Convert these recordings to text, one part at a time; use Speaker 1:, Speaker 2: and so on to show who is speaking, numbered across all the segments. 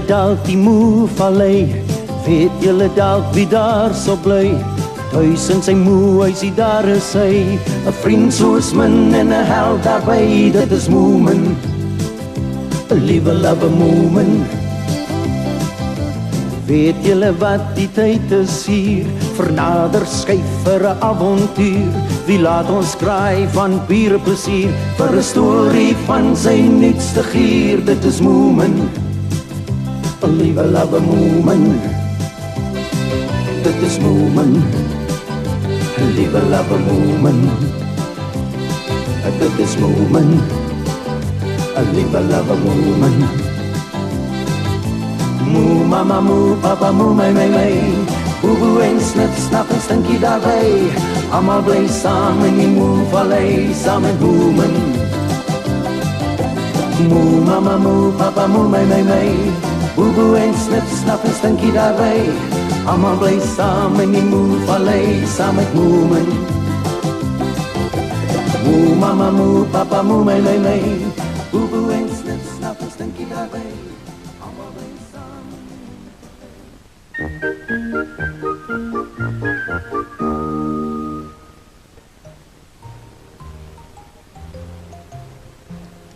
Speaker 1: dalk die Moe-vallei? Weet julle dalk wie daar so bly? Thuis in sy moe-huisie, daar is hy. 'n vriend soos min en 'n held daarby. Dit is Moeman, 'n liewe love Moeman. Weet julle wat die tyd is hier? Vernader skyf vir 'n avontuur. Wie laat ons kraai van pure plesier? Vir 'n storie van sy nuutste gier. Dit is Moeman, 'n liewe love Moeman. Dit is Moeman, 'n liewe love Moeman. Dit is Moeman, 'n liewe love Moeman. Moe, mama, moe, papa, moe, my. Boeboe en snip, snap en stinkie daarbij. Allemaal bly saam in die Moe-vallei, saam met Moeman. Moe, mama, moe, papa, moe, my. Boeboe en snip, snap en stinkie daarbij. Allemaal bly saam in die Moe-vallei, saam met Moeman. Moe, mama, moe, papa, moe, my. Boeboe en snip, snap en stinkie daarbij. Allemaal bly saam.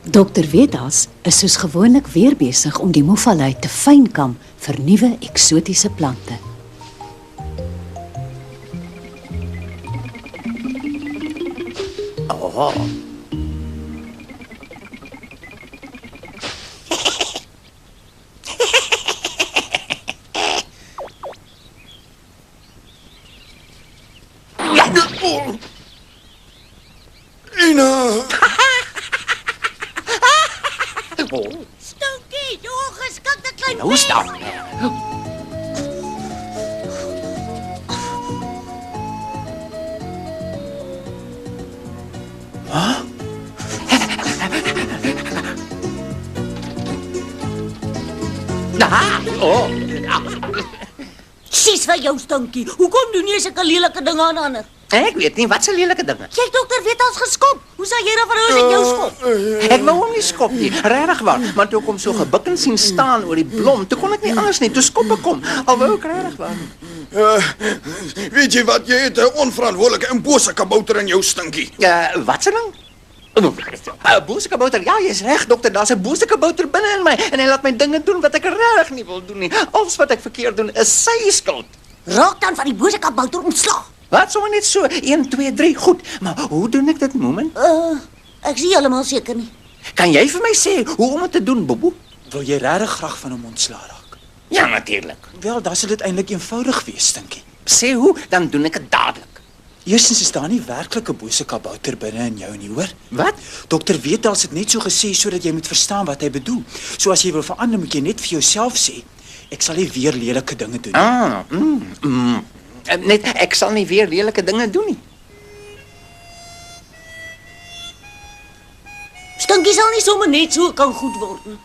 Speaker 2: Dr. Vedas is soos gewoonlik weer besig om die Moe-vallei te fynkam vir nuwe eksotiese plante.
Speaker 3: Oh.
Speaker 4: Stinkie, jy ongeskikte klein
Speaker 3: Nou staan. Oh.
Speaker 4: Sies vir jou, Stinkie. Hoekom doen jy sulke lelike dinge aan ander?
Speaker 3: Ek weet nie, wat se lelike dinge.
Speaker 4: Jy het dokter Vedas geskop. Hoe sal jy dan vir ons in jou skop?
Speaker 3: Ek wou hom nie skop nie, regtig waar. Maar toe ek hom so gebuk en sien staan oor die blom, toe kon ek nie anders nie, toe skop ek hom. Al wou ek regtig waar.
Speaker 5: Weet jy wat, jy het 'n onverantwoordelike en bose kabouter in jou, Stinkie.
Speaker 3: Wat se ding? 'n Bose kabouter, ja, jy's reg dokter, daar's 'n bose kabouter binne in my en hy laat my dinge doen wat ek regtig nie wil doen nie. Alles wat ek verkeerd doen is sy skuld.
Speaker 4: Raak dan van die bose kabouter ontslag.
Speaker 3: Wat sommer net so 1 2 3 goed. Maar hoe doen ek dit, Moeman?
Speaker 4: Ek is nie heeltemal seker nie.
Speaker 3: Kan jy vir my sê hoe om dit te doen, Bobo?
Speaker 6: Wil jy regtig graag van hom ontslaa raak?
Speaker 3: Ja, natuurlik.
Speaker 6: Wel, dan sal dit eintlik eenvoudig wees, Stinkie.
Speaker 3: Sê hoe, dan doen ek dit dadelik.
Speaker 6: Eerstens is daar nie werklik 'n bose kabouter binne in jou nie, hoor?
Speaker 3: Wat?
Speaker 6: Dokter Vedas het net so gesê sodat jy moet verstaan wat hy bedoel. So as jy wil verander, moet jy net vir jouself sê, ek sal nie weer lelike dinge doen nie.
Speaker 3: Net, ek sal nie weer lelike dinge doen nie.
Speaker 4: Stinkie sal nie sommer net so kan goed word nie.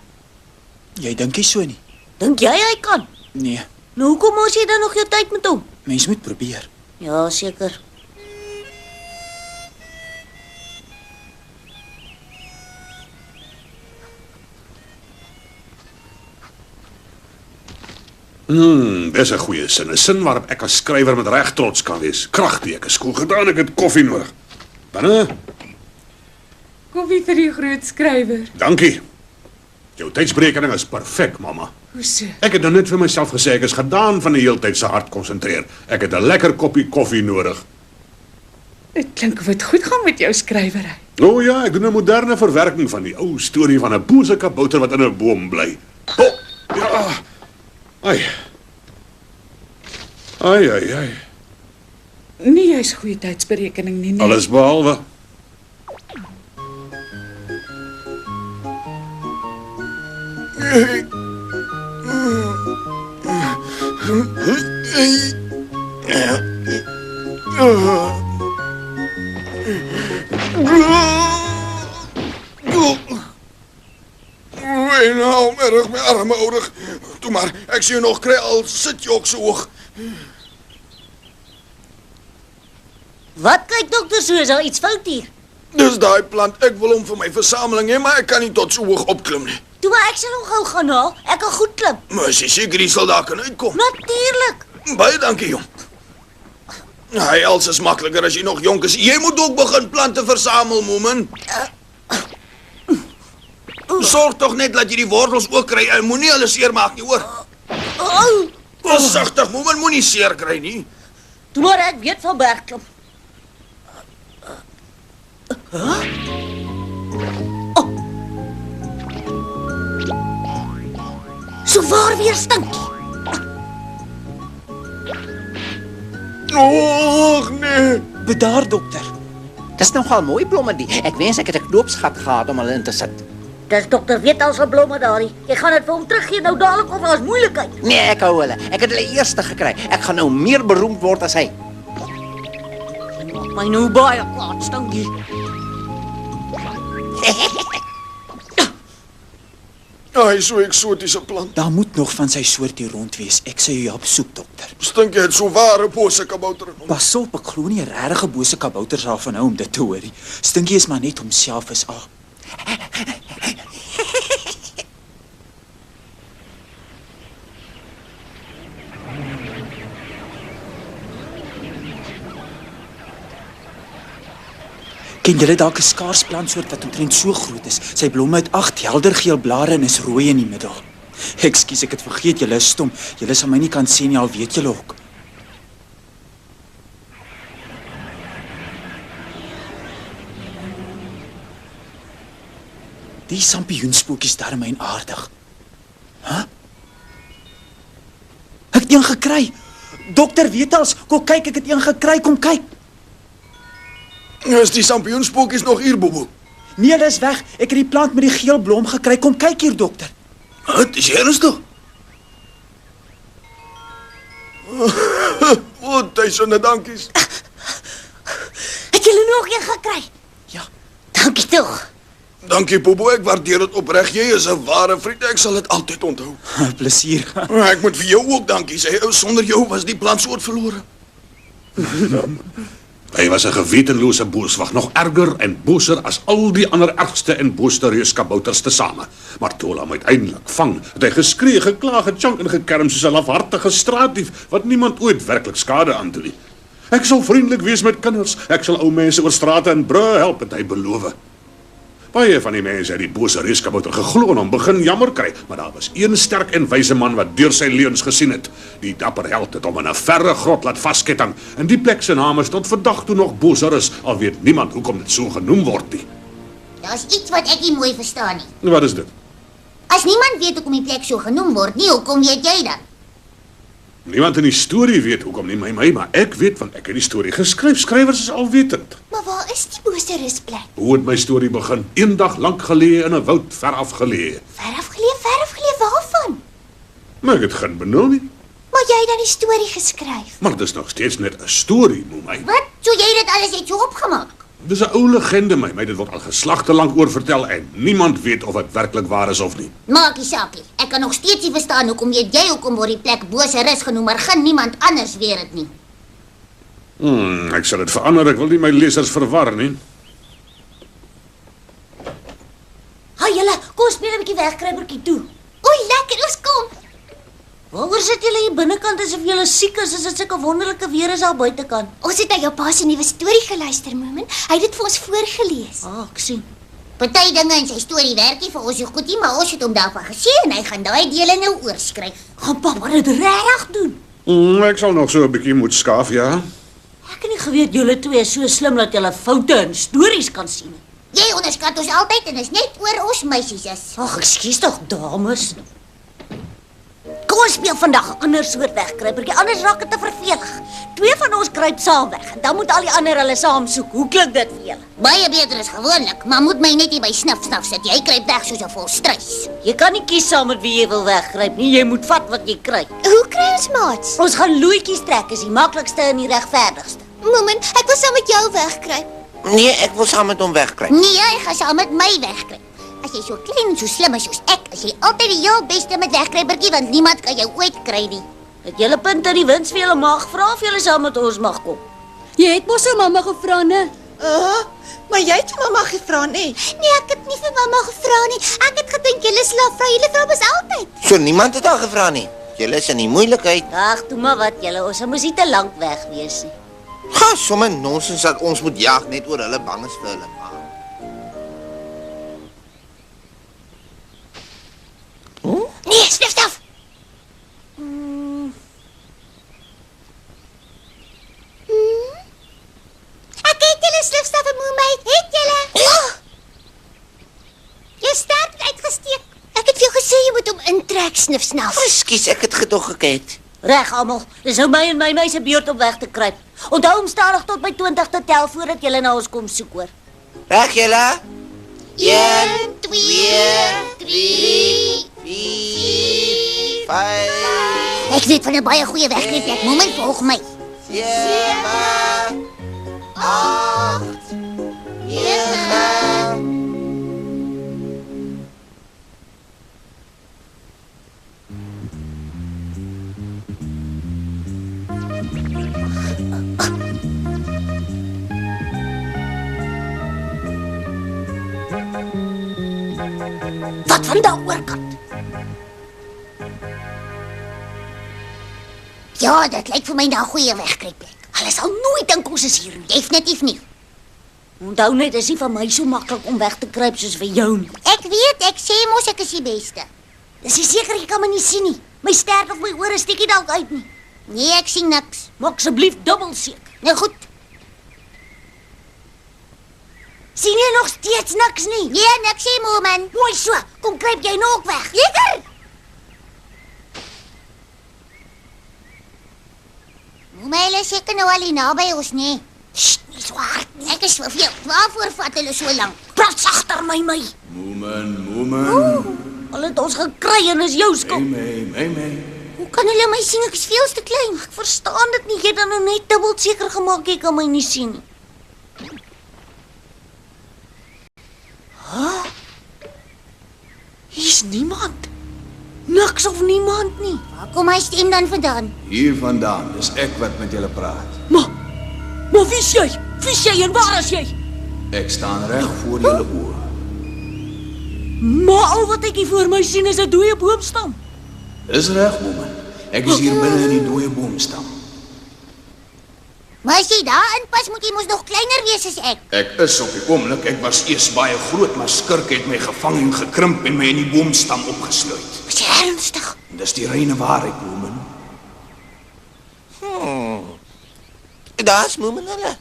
Speaker 6: Jy dink nie so nie?
Speaker 4: Dink jy hy kan?
Speaker 6: Nee,
Speaker 4: Nou hoekom mors jy dan nog jou tyd met hom?
Speaker 6: mens moet probeer.
Speaker 4: Ja, seker.
Speaker 5: Dis 'n goeie sin. 'n Sin waarop ek as skrywer met reg trots kan wees. Kragtig, ek is skool gedaan, ek het koffie nodig. Binne?
Speaker 7: Koffie vir die groot skrywer.
Speaker 5: Dankie. Jou tydsberekening is perfek, mamma.
Speaker 7: Hoe so?
Speaker 5: Ek het nou net vir myself gesê ek is gedaan van die heeltyd se hard konsentreer. Ek het 'n lekker koppie koffie nodig.
Speaker 7: Dit klink of dit goed gaan met jou skrywery.
Speaker 5: O ja, ek doen 'n moderne verwerking van die ou storie van 'n bose kabouter wat in 'n boom bly. Oh, ja. Ai. Ai.
Speaker 7: Nie jy's goeie tydsberekening nie, nee.
Speaker 5: Alles behalwe. Nou, erg my arme ouder. Toe maar, ek sien nog kry al sit jy ook so hoog.
Speaker 4: Wat kyk dokter so, is daar iets fout hier?
Speaker 5: Dis daai plant, ek wil hom vir my versameling hê, maar ek kan nie tot so hoog opklim nie.
Speaker 4: Toe maar ek sal hom gou gaan haal. Ek kan goed klim.
Speaker 8: Maar as jy seker jy sal daar kan uitkom.
Speaker 4: Natuurlik.
Speaker 8: Baie dankie, jong. Hy als is makliker as jy nog jonk is. Jy moet ook begin plante versamel, Moomin. Sorg tog net dat jy die wortels ook kry. Jy moenie hulle seermaak nie, hoor. Versigtig, Moomin, moenie seer kry nie.
Speaker 4: Toe maar ek weet van bergklim. So waar weer stinkie.
Speaker 8: Och, nee.
Speaker 6: Bedaar, dokter.
Speaker 3: Dis nogal mooi blomme die. Ek wens ek het 'n knoopsgat gehad om hulle in te sit.
Speaker 4: Dis dokter weet al se blomme daarie. Jy gaan dit vir hom teruggee nou dadelik of daar's moeilikheid.
Speaker 3: Nee, ek hou hulle. Ek het hulle eerste gekry. Ek gaan nou meer beroemd word as hy.
Speaker 4: My nou baie kwaad stinkie.
Speaker 8: Hy is so eksotiese plant.
Speaker 6: Daar moet nog van sy soort hier rond wees. Ek sê jy help soek, dokter.
Speaker 8: Stink jy het so ware bose kabouter in hom.
Speaker 6: Pas op, ek glo nie 'n regte bose kabouter sal van hou om dit te hoor nie. Stinkie is maar net homself is al. Ken julle dalk 'n skaars plantsoort wat omtrent so groot is? Sy blomme het 8 helder geel blare en is rooi in die middel. Ekskuus, ek het vergeet julle is stom. Julle sal my nie kan sien nie, al weet julle ook. Die sampioenspootjies daar my aardig. Hæ? Ek het een gekry. Dokter weet als, kom kyk, ek het een gekry, kom kyk.
Speaker 8: Is die sampioenspootjies nog hier, Bobo?
Speaker 6: Nee, dis weg. Ek het die plant met die geel blom gekry. Kom kyk hier, dokter.
Speaker 8: Wat, is jy ernstig? Duisende dankies.
Speaker 4: Het julle nog een gekry?
Speaker 6: Ja.
Speaker 4: Dankie tog.
Speaker 8: Dankie, Bobo, ek waardeer dit opreg. Jy is 'n ware vriend, ek sal dit altyd onthou.
Speaker 6: Plesier.
Speaker 8: Ek moet vir jou ook dankie sê. Sonder jou was die plantsoort verlore.
Speaker 5: Hy was 'n gewetenlose booswag, nog erger en boser as al die ander ergste en booste reuskabouters tesame. Maar toe hulle hom uiteindelik vang, het hy geskree, gekla, gechunk en gekerm soos 'n lafhartige straatdief wat niemand ooit werklik skade aan doen nie. Ek sal vriendelik wees met kinders, ek sal ou mense oor strate en brûe help, het hy beloof. Baie van die mense het die bose reuskabouter geglo en hom begin jammer kry, maar daar was een sterk en wyse man wat deur sy leuns gesien het. Die dapper held het hom in 'n verre grot laat vasketting, en die plek se naam is tot vandag toe nog Boser is, al weet niemand hoekom dit so genoem word nie.
Speaker 9: Daar's iets wat ek nie mooi verstaan nie.
Speaker 5: Wat is dit?
Speaker 9: As niemand weet hoekom die plek so genoem word nie, hoekom weet jy dan?
Speaker 5: Niemand in die storie weet hoekom nie, maar ek weet want ek het die storie geskryf. Skrywers is alwetend.
Speaker 9: Maar waar is die bose rusplek?
Speaker 5: Hoe het my storie begin? Eendag lank geleë in 'n woud ver afgeleë.
Speaker 9: Ver afgeleë waarvan?
Speaker 5: Maar ek het geen benul nie.
Speaker 9: Maar jy het dan die storie geskryf.
Speaker 5: Maar dit is nog steeds net 'n storie, my.
Speaker 9: Wat? So jy het dit alles net so opgemaak?
Speaker 5: Dis 'n ou legende, my. Dit word al geslagte lank oor vertel en niemand weet of dit werklik waar is of nie.
Speaker 9: Maak nie saak nie. Ek kan nog steeds nie verstaan hoekom weet jy hoekom word die plek bose rus genoem, maar geen niemand anders weet dit nie.
Speaker 5: Ek sal dit verander. Ek wil nie my lesers verwar nie.
Speaker 4: Haai julle, kom speel 'n bietjie wegkruipertjie toe.
Speaker 9: Oei, lekker, ons kom.
Speaker 4: Waaroor sit julle hier binnekant asof julle siek is? Is dit sulke wonderlike weer is daar buitekant?
Speaker 9: Ons het na jou pa se nuwe storie geluister, Moomin. Hy het dit vir ons voorgeles.
Speaker 4: Ek sien.
Speaker 9: Party dinge in sy storie werk nie vir ons so goed nie, maar ons het hom daarvan gesê en hy gaan daai dele nou oorskryf.
Speaker 4: Gaan pappa dit regtig doen?
Speaker 5: Ek sal nog so 'n bietjie moet skaaf, ja.
Speaker 4: Ek het nie geweet julle twee is so slim dat julle foute in stories kan sien.
Speaker 9: Jy onderskat ons altyd en is net oor ons meisies is.
Speaker 4: Ag, ekskuus tog, dames. Kom ons speel vandag 'n ander soort wegkruipertjie, anders raak dit te vervelig. Twee van ons kruip saam weg en dan moet al die ander hulle saam soek. Hoe klink dit vir julle?
Speaker 9: Baie beter as gewoonlik, maar moet my net nie by snif sit. Jy kruip weg soos 'n volstruis.
Speaker 4: Jy kan nie kies saam met wie jy wil wegkruip nie. Jy moet vat wat jy kry.
Speaker 9: Hoe kry ons maats?
Speaker 4: Ons gaan loetjies trek, is die maklikste en die regverdigste.
Speaker 9: Moomin, ek wil saam met jou wegkruip.
Speaker 3: Nee, ek wil saam met hom wegkry.
Speaker 9: Nee, jy gaan saam met my wegkruip. As jy so klein en so slim is soos ek, is jy altyd die heel beste met wegkruipertjie, want niemand kan jou ooit kry nie.
Speaker 4: Het julle punt in die wins vir julle mag vra of julle saam met ons mag kom?
Speaker 2: Jy het mos ou mamma gevra, né?
Speaker 7: Maar jy het mamma gevra, nee.
Speaker 9: Nee, ek het nie vir mamma gevra nie. Ek het gedink julle slaap vry. Julle vra mos altyd.
Speaker 3: So niemand het haar gevra nie. Julle is in die moeilikheid.
Speaker 4: Ag, toe maar wat julle, ons moes nie te lank weg wees nie.
Speaker 3: Ga sommer nonsens dat ons moet jag net oor hulle bang is vir hulle ma.
Speaker 9: Nee, Snifstaf. Ek het julle Snifstaf en Moemeid. Het julle? Jou staart het uitgesteek. Ek het vir jou gesê jy moet hom intrek, Snifsnaf.
Speaker 3: Ekskuus, ek het gedog gekyk.
Speaker 4: Reg almal, dis nou my en my meisie beurt om weg te kruip. Onthou om stadig tot by 20 te tel voordat julle na ons kom soek hoor.
Speaker 3: Reg julle?
Speaker 9: 1, 2, 3,
Speaker 3: 4, 5,
Speaker 9: Ek weet van 'n baie goeie wegkruipplek. Moemeid, volg my.
Speaker 3: 7, 8, 9.
Speaker 4: Wat van daar oorkant?
Speaker 9: Ja, dit lyk vir my na 'n goeie wegkruipplek.
Speaker 4: Hulle sal nooit dink ons is hier nie.
Speaker 9: Definitief nie.
Speaker 4: Onthou net, dis nie vir my so maklik om weg te kruip soos vir jou nie.
Speaker 9: Ek weet, ek sê mos ek is die beste.
Speaker 4: Dis nie seker jy kan my nie sien nie. My stert of my ore steek nie dalk uit nie.
Speaker 9: Nee, ek sien niks.
Speaker 4: Maak asseblief dubbel seker.
Speaker 9: Nou goed.
Speaker 4: Sien jy nog steeds niks nie?
Speaker 9: Nee, niks sê Moeman.
Speaker 4: Mooi so, kom kruip jy nou ook weg.
Speaker 9: Lekker. Moeman, is seker nou al hier naby ons, nee.
Speaker 4: Sst, nie so hard nie.
Speaker 9: Ek is verveel. Waarvoor vat hulle so lank?
Speaker 4: Praat sagter my.
Speaker 8: Mooman.
Speaker 4: Hulle het ons gekry en is jou skuld.
Speaker 8: My.
Speaker 9: Hoe kan hulle my sien? Ek is veel te klein.
Speaker 4: Ek verstaan dit nie. Jy het dan nou net dubbel seker gemaak jy kan my nie sien nie. Hier's niemand. Niks of niemand nie.
Speaker 9: Waar kom my stem dan vandaan?
Speaker 8: Hier vandaan, dis ek wat met julle praat.
Speaker 4: Maar wie is jy? Wie is jy en waar is jy?
Speaker 8: Ek staan reg voor julle oë.
Speaker 4: Maar al wat ek hier voor my sien is 'n dooie boomstam.
Speaker 8: Dis reg, Mooman. Ek is hier binne in die dooie boomstam.
Speaker 9: Maar as jy daar inpas, moet jy mos nog kleiner wees as ek.
Speaker 8: Ek is op die oomblik, ek was eers baie groot, maar skurk het my gevang en gekrimp en my in die boomstam opgesluit.
Speaker 9: Is jy ernstig?
Speaker 8: En dis die reine waarheid, Mooman.
Speaker 3: Daar's Moeman hulle.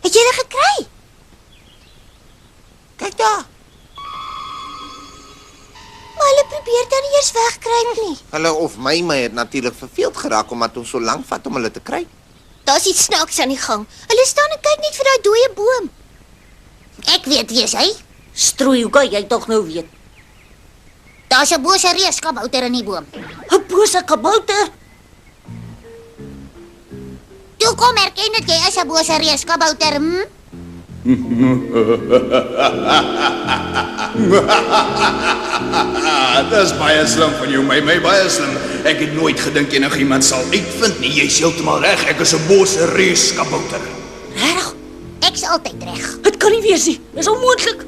Speaker 9: Het jy hulle gekry?
Speaker 3: Kyk daar.
Speaker 9: Maar hulle probeer dan nie eers wegkruip nie.
Speaker 3: Hulle of my het natuurlik verveeld geraak omdat ons so lank vat om hulle te kry.
Speaker 9: Daar's iets snaaks aan die gang. Hulle staan en kyk net vir daai dooie boom. Ek weet wie is hy.
Speaker 4: Strooi, hoe kan jy tog nou weet?
Speaker 9: Daar's 'n bose reeskabouter in die boom.
Speaker 4: 'n Bose kabouter?
Speaker 9: Toe kom erken dat jy is 'n bose reeskabouter, hm?
Speaker 8: Dis baie slim van jou, my baie slim. Ek het nooit gedink enigiemand sal uitvind nie. Jy's heeltemal reg. Ek is 'n bose reeskabouter.
Speaker 4: Reg?
Speaker 9: Ek's altyd reg.
Speaker 4: Dit kan nie wees nie. Dis onmoontlik.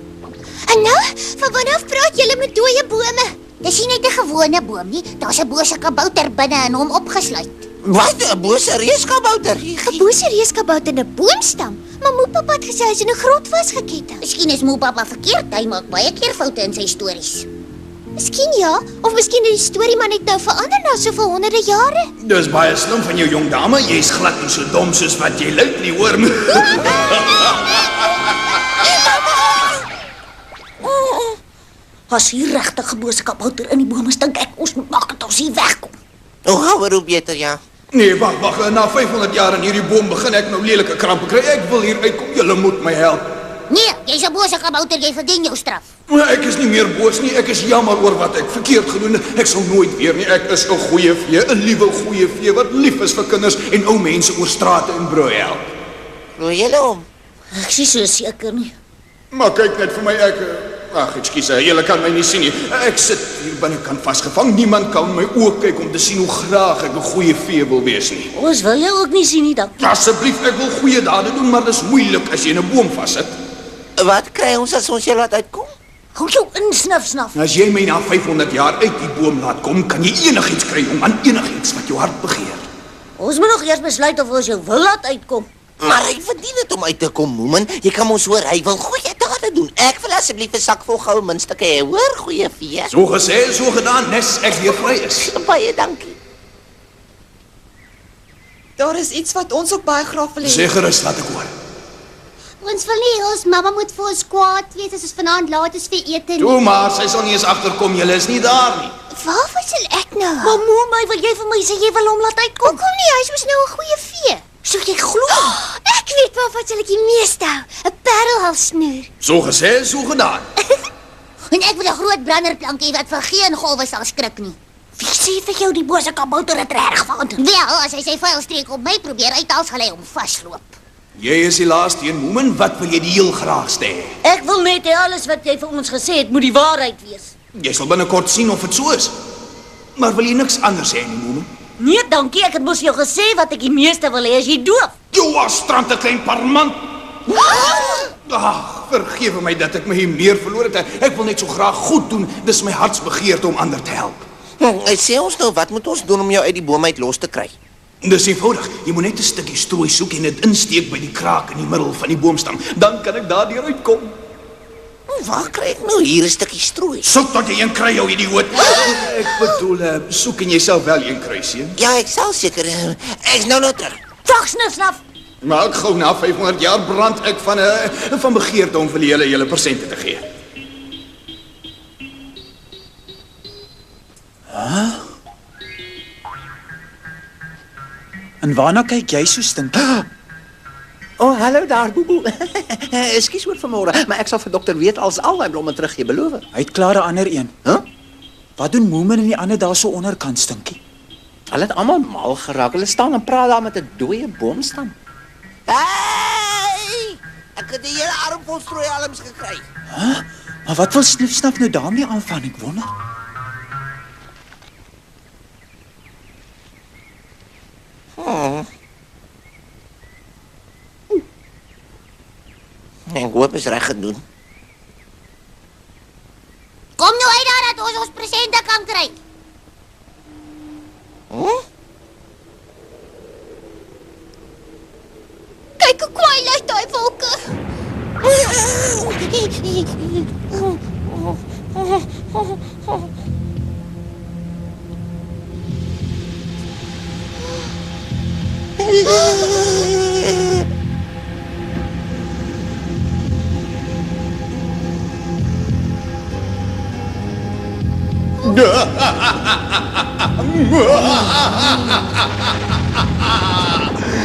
Speaker 9: En nou, van wanneer af praat julle met dooie bome? Dis nie net 'n gewone boom nie. Daar's 'n bose kabouter binne in hom opgesluit.
Speaker 3: Wat? 'n Bose reeskabouter?
Speaker 9: 'n Bose reeskabouter in 'n boomstam. Maar Moepapa het gesê hy's in 'n grot vasgeketting. Miskien is Moepapa verkeerd. Hy maak baie keer foute in sy stories. Miskien ja, of miskien het die storie maar net nou verander na soveel honderde jare.
Speaker 8: Dis baie slim van jou, jong dame. Jy's glad nie so dom soos wat jy lyk nie, hoor.
Speaker 4: As hier regtig 'n bose kabouter in die boom is, dink ek ons moet maak dat ons hier wegkom.
Speaker 3: Nou gaan we hoe beter, ja.
Speaker 8: Nee, wag. Na 500 jaar in hierdie boom begin ek nou lelike krampe kry. Ek wil hier uitkom. Julle moet my help.
Speaker 9: Nee, jy's 'n bose kabouter, jy verdien jou straf.
Speaker 8: Maar ek is nie meer boos nie. Ek is jammer oor wat ek verkeerd gedoen het. Ek sal nooit weer nie. Ek is 'n goeie vee, 'n liewe goeie vee wat lief is vir kinders en ou mense oor strate en brûe help.
Speaker 3: Glo julle hom?
Speaker 4: Ek is so seker nie.
Speaker 8: Maar kyk net vir my, Ag, ekskuus, julle kan my nie sien nie. Ek sit hier binnekant vasgevang. Niemand kan my oë kyk om te sien hoe graag ek 'n goeie vee wil wees nie.
Speaker 4: Ons wil jou ook nie sien nie, dankie.
Speaker 8: Asseblief, ek wil goeie dade doen, maar dis moeilik as jy in 'n boom vassit.
Speaker 3: Wat kry ons as ons jou laat uitkom?
Speaker 4: Hou jou in, snaf.
Speaker 8: As jy my na 500 jaar uit die boom laat kom, kan jy enigiets kry om aan enigiets wat jou hart begeer.
Speaker 4: Ons moet nog eers besluit of ons jou wil laat uitkom.
Speaker 3: Maar hy verdien dit om uit te kom, Moomin. Jy kan ons hoor, hy wil goeie dade doen. Ek wil asseblief 'n sak vol goue muntstukke hê, hoor, goeie vee.
Speaker 8: So gesê, so gedaan, nes ek weer vry is.
Speaker 3: Baie dankie.
Speaker 7: Daar is iets wat ons ook baie graag wil hê.
Speaker 8: Sê gerus, laat ek hoor.
Speaker 9: Ons wil nie ons mamma moet vir ons kwaad wees as ons vanaand laat is vir ete nie.
Speaker 8: Toe maar, sy sal nie eens agterkom, julle is nie daar nie.
Speaker 9: Waarvoor sal ek nou?
Speaker 4: Mamoe, my wil jy vir my sê jy wil hom laat uitkom?
Speaker 9: Hoekom nie? Hy is mos nou 'n goeie vee.
Speaker 4: So jy glo?
Speaker 9: Ek weet waarvan sal ek die meeste hou. 'n Parelhalssnoer.
Speaker 8: So gesê, so gedaan.
Speaker 9: En ek wil 'n groot branderplank hê wat vir geen golwe sal skrik nie.
Speaker 4: Wie sê vir jou die bose kabouter het reg verander?
Speaker 9: Wel, as hy sy vuilstreek op my probeer uithaal, sal hy hom vasloop.
Speaker 8: Jy is die laaste een, Moomin. Wat wil jy die heel graagste hê?
Speaker 4: Ek wil net hê alles wat jy vir ons gesê het, moet die waarheid wees.
Speaker 8: Jy sal binnekort sien of dit so is. Maar wil jy niks anders hê nie, Moomin?
Speaker 4: Nee, dankie, ek het mos jou gesê wat ek die meeste wil hê as jy doof.
Speaker 8: Jou astrant 'n klein parmant. Vergewe my dat ek my hier meer verloor het. Ek wil net so graag goed doen. Dis my hartsbegeerte om ander te help.
Speaker 3: Hy sê ons nou, wat moet ons doen om jou uit die boom uit los te kry?
Speaker 8: Dis eenvoudig. Jy moet net 'n stukkie strooi soek en dit insteek by die kraak in die middel van die boomstam. Dan kan ek daardeur uitkom.
Speaker 3: Waar kry ek nou hier 'n stukkie strooi?
Speaker 8: Soek tot jy een kry, jou idioot. Ek bedoel, soek en jy self wel een kry, sien?
Speaker 3: Ja, ek sal seker. Ek's nou terug.
Speaker 4: Wag, snaf.
Speaker 8: Maar ek gou na 500 jaar brand ek van begeerte om vir julle persente te gee.
Speaker 6: En waarna kyk jy so stink?
Speaker 3: Oh, hallo daar, Boeboe. Ekskuus oor vanmôre, maar ek sal vir dokter weet als al my blomme teruggee, beloof.
Speaker 6: Hy het klaar 'n ander een.
Speaker 3: Huh?
Speaker 6: Wat doen Moomin en die ander daar so onderkant stinkie?
Speaker 3: Hulle het almal mal geraak. Hulle staan en praat daar met 'n dooie boomstam. Hey! Ek het die hele arm vol strooialms gekry.
Speaker 6: Maar wat wil Snaf nou daarmee aanvang, ek wonder?
Speaker 3: Ek hoop is reg gedoen.
Speaker 9: Kom nou uit daar dat ons presente kan kry. Kyk hoe kwaai lyk daai wolke.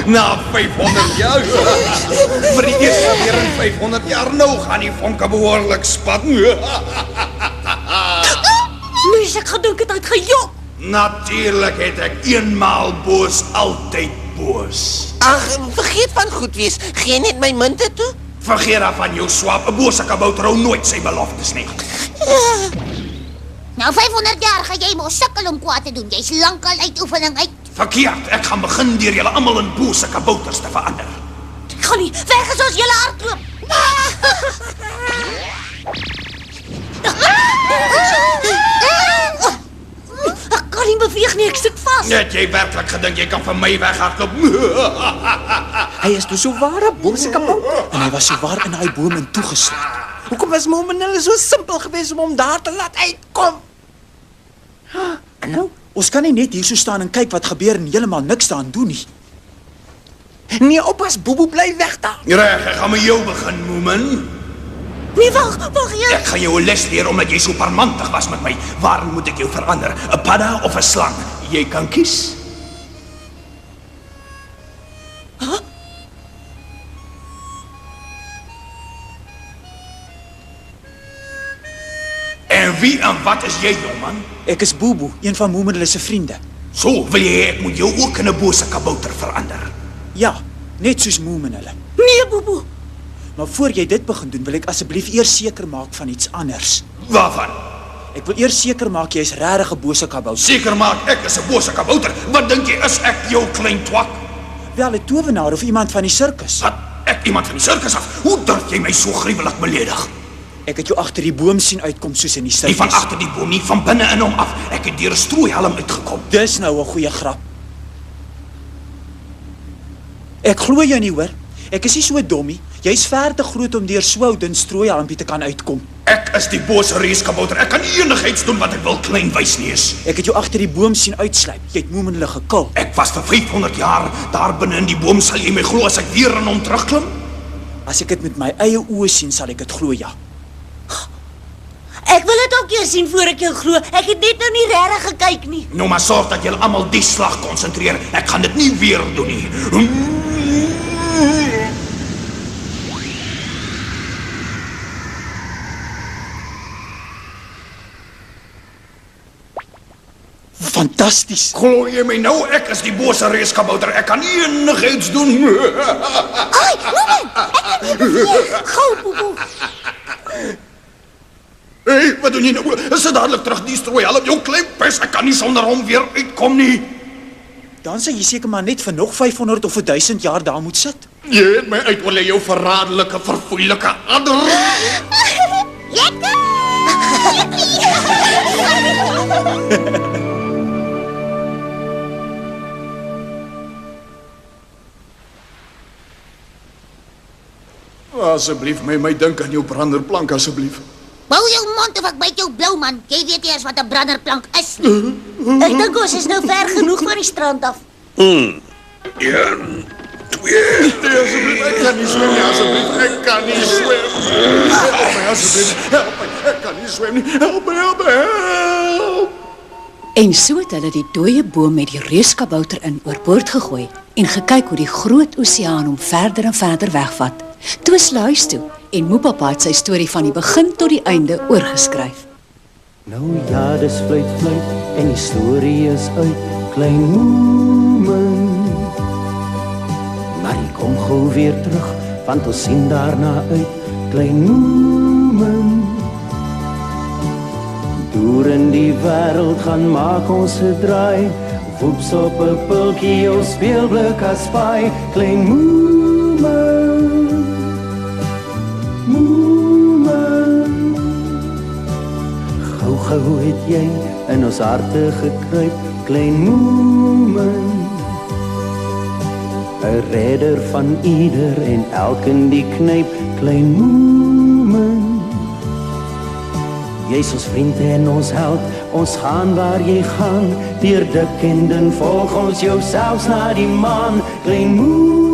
Speaker 8: Na 500 jaar. Vir die eerste keer in 500 jaar nou gaan die vonke behoorlik spat.
Speaker 4: Mens, ek gedink het gejok.
Speaker 8: Natuurlik het ek eenmaal boos, altyd boos.
Speaker 3: Ag, vergeet van goed wees. Gee net my munte toe.
Speaker 8: Vergeet af van jou swap. 'n bose kabouter hou nooit sy beloftes nie.
Speaker 9: Nou 500 jaar gaan jy mos sukkel om kwaad te doen. Jy's lankal uit oefening uit.
Speaker 8: Verkeerd. Ek gaan begin deur julle almal in bose kabouters te verander.
Speaker 4: Ek gaan nie weg as ons julle hardloop. Ek kan nie beweeg nie, ek sit vas.
Speaker 8: Het jy werklik gedink jy kan van my weghardloop?
Speaker 3: Hy is dus so ware bose kabouter.
Speaker 6: En hy was so waar in daai boom in toegesluit.
Speaker 3: Hoekom was Moomin hulle so simpel geweest om hom daar te laat uitkom? En nou?
Speaker 6: Ons kan nie net hier so staan en kyk wat gebeur en heeltemal niks daaraan doen nie.
Speaker 3: Nee, oppas, Boeboe bly weg daar.
Speaker 8: Reg, ek gaan met jou begin, Moomin.
Speaker 4: Nee, wag jy.
Speaker 8: Ek gaan jou 'n les leer omdat jy so parmantig was met my. Waarin moet ek jou verander? 'n Padda of 'n slang? Jy kan kies. En wie en wat is jy, jongman?
Speaker 6: Ek is Boeboe, een van Moomin se vriende.
Speaker 8: So wil jy hê ek moet jou ook in 'n bose kabouter verander?
Speaker 6: Ja, net soos Moomin hulle.
Speaker 4: Nee, Boeboe.
Speaker 6: Maar voor jy dit begin doen, wil ek asseblief eers seker maak van iets anders.
Speaker 8: Waarvan?
Speaker 6: Ek wil eers seker maak jy is regtig 'n bose kabouter.
Speaker 8: Seker maak ek is 'n bose kabouter. Wat dink jy is ek, jou klein twak?
Speaker 6: Wel, 'n towenaar of iemand van die sirkus.
Speaker 8: Wat? Ek iemand van die sirkus af? Hoe durf jy my so gruwelik beledig?
Speaker 6: Ek het jou agter die boom sien uitkom soos in die
Speaker 8: Nie
Speaker 6: sirkus.
Speaker 8: van agter die boom nie, van binne in hom af. Ek het deur 'n strooihelm uitgekom.
Speaker 6: Dis nou 'n goeie grap. Ek glo jou nie, hoor. Ek is nie so dom nie. Jy's ver te groot om deur so 'n dun strooihelmpie te kan uitkom.
Speaker 8: Ek is die bose reeskabouter. Ek kan enigiets doen wat ek wil, klein wysneus.
Speaker 6: Ek het jou agter die boom sien uitslyp. Jy het Moomin gekil.
Speaker 8: Ek was vir 500 jaar daar binne in die boom. Sal jy my glo as ek weer in hom terugklim?
Speaker 6: As ek dit met my eie oë sien, sal ek dit glo, ja.
Speaker 4: Ek wil dit ook eers sien voor ek jou glo. Ek het net nou nie regtig gekyk nie.
Speaker 8: Nou maar sorg dat julle almal die slag konsentreer. Ek gaan dit nie weer doen nie.
Speaker 6: Fantasties.
Speaker 8: Glo jy my nou? Ek is die bose reeskabouter. Ek kan enigiets doen.
Speaker 9: Ai, Moomin, ek het nie beweeg. Gou, Bobo.
Speaker 8: Hey, wat doen jy nou? Is dit dadelik terug die strooihelm? Jou klein pes, ek kan nie sonder hom weer uitkom nie.
Speaker 6: Dan sal jy seker maar net vir nog 500 of 1000 jaar daar moet sit.
Speaker 8: Jy het my uitwille jou verraderlike, verfoeilike adder.
Speaker 9: Lekker!
Speaker 8: Asseblief, my dink aan jou branderplank, asseblief.
Speaker 9: Bou jou mond of ek byt jou blou, man. Jy weet nie eens wat 'n branderplank is nie.
Speaker 4: Ek dink ons is nou ver genoeg van die strand af.
Speaker 5: 1, 2.
Speaker 8: Nee, asseblief, ek kan nie swem nie, asseblief. Ek kan nie swem. Help my, asseblief. Help my, ek kan nie swem nie. Help my, help my, help.
Speaker 2: En so het hulle die dooie boom met die reeskabouter in oorboord gegooi en gekyk hoe die groot oseaan hom verder en verder wegvat. Toe is hulle huis toe en Moepapa het sy storie van die begin tot die einde oorgeskryf.
Speaker 1: Nou ja, dis fluit en die storie is uit, klein Moomin. Maar hy kom gou weer terug, want ons sien daarna uit, klein Moomin. Deur in die wêreld gaan maak ons 'n draai, woeps op 'n pultjie ons speelblik as paai, klein Moomin. Moomin. Gou het jy in ons harte gekruip, klein Moomin. 'n redder van ieder en elkeen die knyp, klein Moomin. Jy is ons vriend en ons held, ons gaan waar jy gaan, deur dik en dun volg ons jou selfs na die maan, klein Moomin.